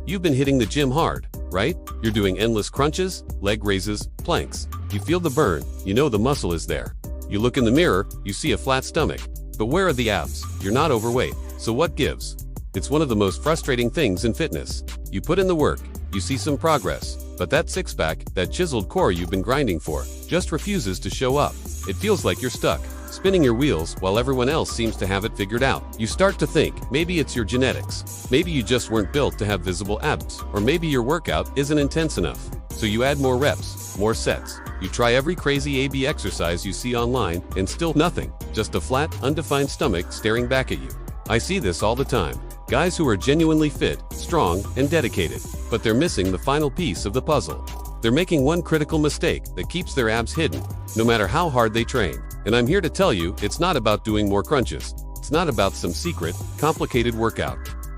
You've been hitting the gym hard, right? You're doing endless crunches, leg raises, planks. You feel the burn, you know the muscle is there. You look in the mirror, you see a flat stomach. But where are the abs? You're not overweight, so what gives? It's one of the most frustrating things in fitness. You put in the work, you see some progress, but that six-pack, that chiseled core you've been grinding for, just refuses to show up. It feels like you're stuck, spinning your wheels while everyone else seems to have it figured out. You start to think, maybe it's your genetics. Maybe you just weren't built to have visible abs, or maybe your workout isn't intense enough. So you add more reps, more sets. You try every crazy AB exercise you see online, and still nothing. Just a flat, undefined stomach staring back at you. I see this all the time. Guys who are genuinely fit, strong, and dedicated, but they're missing the final piece of the puzzle. They're making one critical mistake that keeps their abs hidden, no matter how hard they train. And I'm here to tell you, it's not about doing more crunches. It's not about some secret, complicated workout.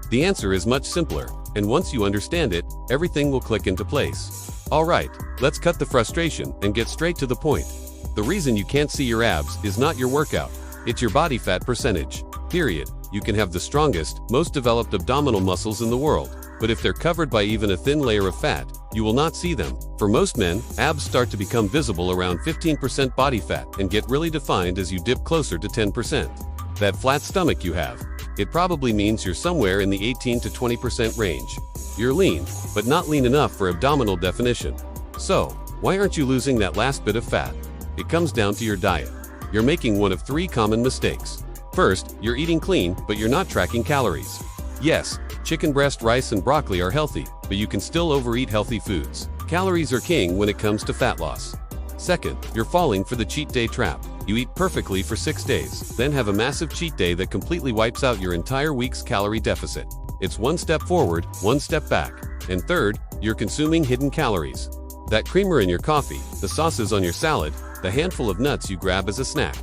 The answer is much simpler, and once you understand it, everything will click into place. Alright, let's cut the frustration and get straight to the point. The reason you can't see your abs is not your workout. It's your body fat percentage. Period. You can have the strongest, most developed abdominal muscles in the world, but if they're covered by even a thin layer of fat, you will not see them. For most men, abs start to become visible around 15% body fat and get really defined as you dip closer to 10%. That flat stomach you have, it probably means you're somewhere in the 18 to 20% range. You're lean, but not lean enough for abdominal definition. So, why aren't you losing that last bit of fat? It comes down to your diet. You're making one of three common mistakes. First, you're eating clean, but you're not tracking calories. Yes, chicken breast, rice, and broccoli are healthy, but you can still overeat healthy foods. Calories are king when it comes to fat loss. Second, you're falling for the cheat day trap. You eat perfectly for 6 days, then have a massive cheat day that completely wipes out your entire week's calorie deficit. It's one step forward, one step back. And third, you're consuming hidden calories. That creamer in your coffee, the sauces on your salad, the handful of nuts you grab as a snack.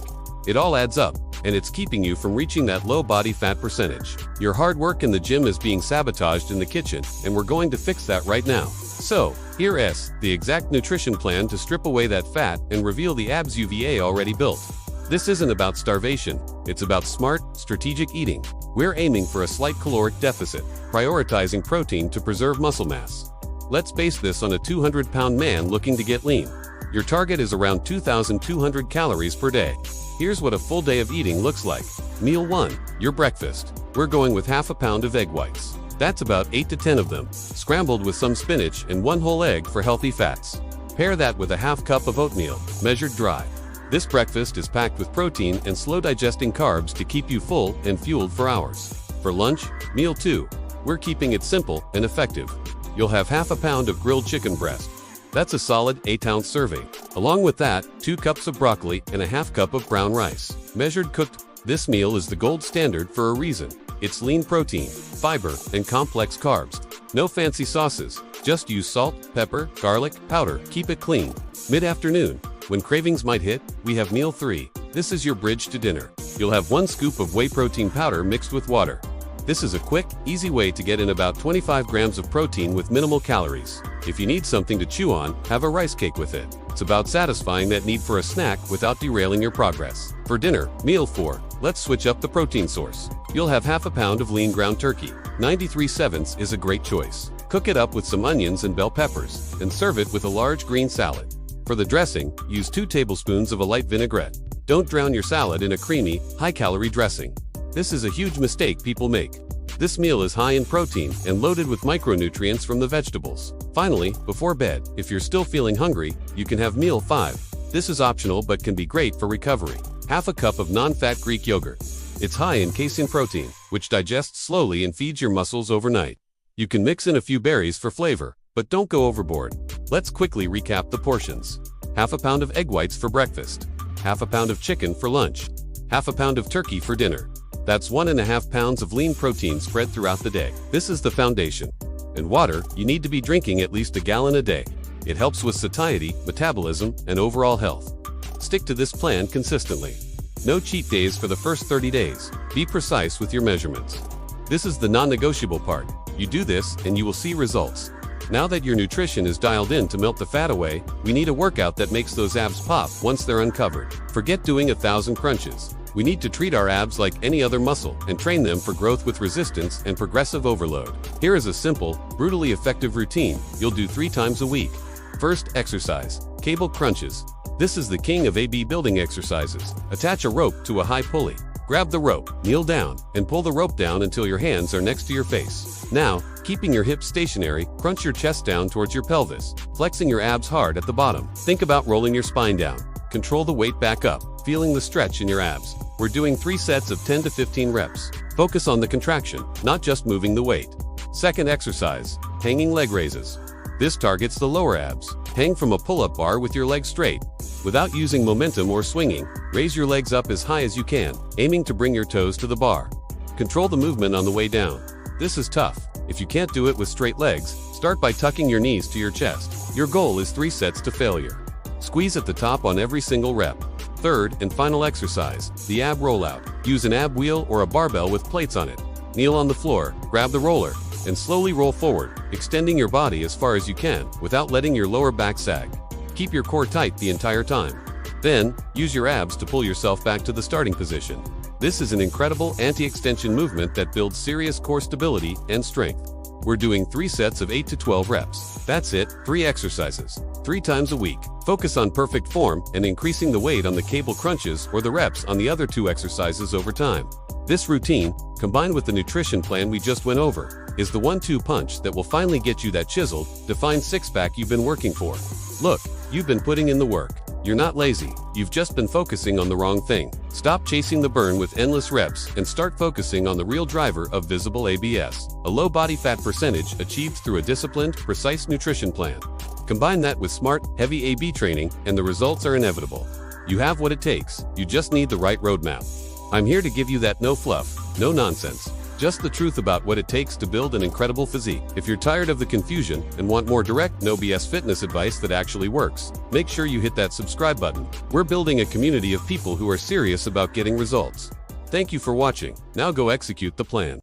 It all adds up, and it's keeping you from reaching that low body fat percentage. Your hard work in the gym is being sabotaged in the kitchen, and we're going to fix that right now. So, here's the exact nutrition plan to strip away that fat and reveal the abs you've already built. This isn't about starvation, it's about smart, strategic eating. We're aiming for a slight caloric deficit, prioritizing protein to preserve muscle mass. Let's base this on a 200-pound man looking to get lean. Your target is around 2,200 calories per day. Here's what a full day of eating looks like. Meal 1, your breakfast. We're going with half a pound of egg whites. That's about 8 to 10 of them, scrambled with some spinach and 1 whole egg for healthy fats. Pair that with a half cup of oatmeal, measured dry. This breakfast is packed with protein and slow-digesting carbs to keep you full and fueled for hours. For lunch, meal 2, we're keeping it simple and effective. You'll have half a pound of grilled chicken breast. That's a solid 8-ounce serving. Along with that, 2 cups of broccoli and a half cup of brown rice. Measured cooked, this meal is the gold standard for a reason. It's lean protein, fiber, and complex carbs. No fancy sauces, just use salt, pepper, garlic, powder. Keep it clean. Mid-afternoon, when cravings might hit, we have meal 3. This is your bridge to dinner. You'll have 1 scoop of whey protein powder mixed with water. This is a quick, easy way to get in about 25 grams of protein with minimal calories. If you need something to chew on, have a rice cake with it. It's about satisfying that need for a snack without derailing your progress. For dinner, meal 4, let's switch up the protein source. You'll have half a pound of lean ground turkey. 93/7 is a great choice. Cook it up with some onions and bell peppers, and serve it with a large green salad. For the dressing, use 2 tablespoons of a light vinaigrette. Don't drown your salad in a creamy, high-calorie dressing. This is a huge mistake people make. This meal is high in protein and loaded with micronutrients from the vegetables. Finally, before bed, if you're still feeling hungry, you can have meal 5. This is optional but can be great for recovery. Half a cup of non-fat Greek yogurt. It's high in casein protein, which digests slowly and feeds your muscles overnight. You can mix in a few berries for flavor, but don't go overboard. Let's quickly recap the portions. Half a pound of egg whites for breakfast. Half a pound of chicken for lunch. Half a pound of turkey for dinner. That's 1.5 pounds of lean protein spread throughout the day. This is the foundation. And water, you need to be drinking at least 1 gallon a day. It helps with satiety, metabolism, and overall health. Stick to this plan consistently. No cheat days for the first 30 days. Be precise with your measurements. This is the non-negotiable part. You do this, and you will see results. Now that your nutrition is dialed in to melt the fat away, we need a workout that makes those abs pop once they're uncovered. Forget doing 1,000 crunches. We need to treat our abs like any other muscle and train them for growth with resistance and progressive overload. Here is a simple, brutally effective routine you'll do 3 times a week. First exercise, cable crunches. This is the king of AB building exercises. Attach a rope to a high pulley. Grab the rope, kneel down, and pull the rope down until your hands are next to your face. Now, keeping your hips stationary, crunch your chest down towards your pelvis, flexing your abs hard at the bottom. Think about rolling your spine down. Control the weight back up, feeling the stretch in your abs. We're doing 3 sets of 10 to 15 reps. Focus on the contraction, not just moving the weight. Second exercise, hanging leg raises. This targets the lower abs. Hang from a pull-up bar with your legs straight. Without using momentum or swinging, raise your legs up as high as you can, aiming to bring your toes to the bar. Control the movement on the way down. This is tough. If you can't do it with straight legs, start by tucking your knees to your chest. Your goal is 3 sets to failure. Squeeze at the top on every single rep. Third and final exercise, the ab rollout. Use an ab wheel or a barbell with plates on it. Kneel on the floor, grab the roller, and slowly roll forward, extending your body as far as you can without letting your lower back sag. Keep your core tight the entire time. Then, use your abs to pull yourself back to the starting position. This is an incredible anti-extension movement that builds serious core stability and strength. We're doing 3 sets of 8 to 12 reps. That's it, 3 exercises, 3 times a week. Focus on perfect form and increasing the weight on the cable crunches or the reps on the other 2 exercises over time. This routine, combined with the nutrition plan we just went over, is the 1-2 punch that will finally get you that chiseled, defined six-pack you've been working for. Look, you've been putting in the work. You're not lazy. You've just been focusing on the wrong thing. Stop chasing the burn with endless reps and start focusing on the real driver of visible ABS, a low body fat percentage achieved through a disciplined, precise nutrition plan. Combine that with smart, heavy AB training, and the results are inevitable. You have what it takes. You just need the right roadmap. I'm here to give you that no fluff, no nonsense, just the truth about what it takes to build an incredible physique. If you're tired of the confusion and want more direct, no BS fitness advice that actually works, make sure you hit that subscribe button. We're building a community of people who are serious about getting results. Thank you for watching. Now go execute the plan.